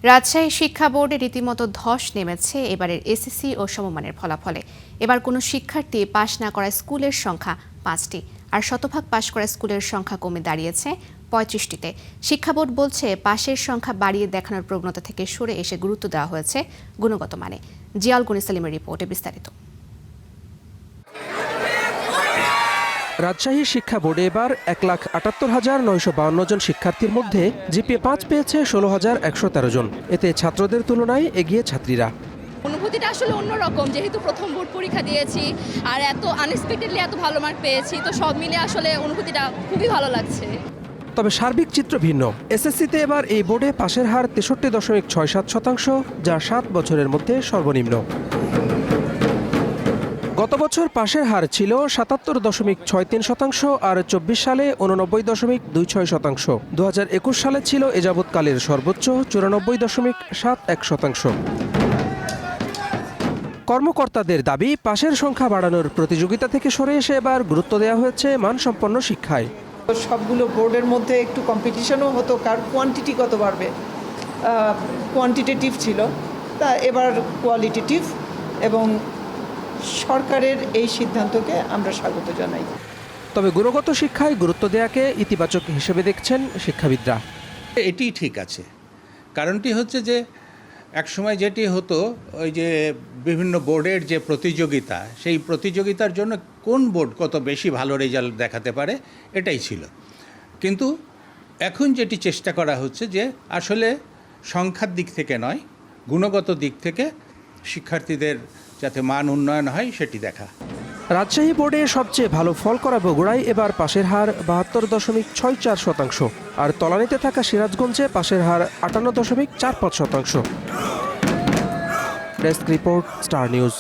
রাজশাহী শিক্ষা বোর্ডে রীতিমতো ধস নেমেছে এবারের এসএসসি ও সমমানের ফলাফলে। এবার কোনো শিক্ষার্থী পাশ না করা স্কুলের সংখ্যা 5টি, আর শতভাগ পাশ করা স্কুলের সংখ্যা কমে দাঁড়িয়েছে 35টিতে। শিক্ষা বোর্ড বলছে পাশের সংখ্যা বাড়িয়ে দেখানোর প্রবণতা থেকে সরে এসে গুরুত্ব দেওয়া হয়েছে গুণগত মানে। জিয়াউল গনি সালিমের রিপোর্টে বিস্তারিত। রাজশাহী শিক্ষা বোর্ডে এবার 1,78,952 জন শিক্ষার্থীর মধ্যে জিপিএ 5 পেয়েছে 16,113 জন। এতে ছাত্রদের তুলনায় এগিয়ে ছাত্রীরা। অনুভূতিটা আসলে অন্যরকম, যেহেতু প্রথম বোর্ড পরীক্ষা দিয়েছি আর এত আনএক্সপেক্টেডলি এত ভালো মার্ক পেয়েছি, তো সব মিলে আসলে অনুভূতিটা খুবই ভালো লাগছে। তবে সার্বিক চিত্র ভিন্ন। এসএসসিতে এবার এই বোর্ডে পাশের হার 63.67%, যা 7 বছরের মধ্যে সর্বনিম্ন। গত বছর পাশের হার ছিল 77.63% আর 24 সালে 89.26%। 2021 সালে ছিল এ যাবৎকালের সর্বোচ্চ 94.71%। কর্মকর্তাদের দাবি, পাশের সংখ্যা বাড়ানোর প্রতিযোগিতা থেকে সরে এসে এবার গুরুত্ব দেওয়া হয়েছে মানসম্পন্ন শিক্ষায়। সবগুলো বোর্ডের মধ্যে একটু কম্পিটিশনও হতো, কার কোয়ান্টিটি কত বাড়বে। কোয়ান্টিটেটিভ ছিল, তা এবার কোয়ালিটেটিভ, এবং সরকারের এই সিদ্ধান্তকে আমরা স্বাগত জানাই। তবে গুণগত শিক্ষায় গুরুত্ব দেওয়াকে ইতিবাচক হিসেবে দেখছেন শিক্ষাবিদরা। এটি ঠিক আছে। কারণটি হচ্ছে যে একসময় যেটি হতো, ওই যে বিভিন্ন বোর্ডের যে প্রতিযোগিতা, সেই প্রতিযোগিতার জন্য কোন বোর্ড কত বেশি ভালো রেজাল্ট দেখাতে পারে, এটাই ছিল। কিন্তু এখন যেটি চেষ্টা করা হচ্ছে যে আসলে সংখ্যার দিক থেকে নয়, গুণগত দিক থেকে শিক্ষার্থীদের যাতে মান উন্নয়ন হয় সেটি দেখা। রাজশাহী বোর্ডে সবচেয়ে ভালো ফল করা বগুড়ায় এবার পাশের হার 72.64%, আর তলানিতে থাকা সিরাজগঞ্জে পাশের হার 58.45%। Desk report, star news.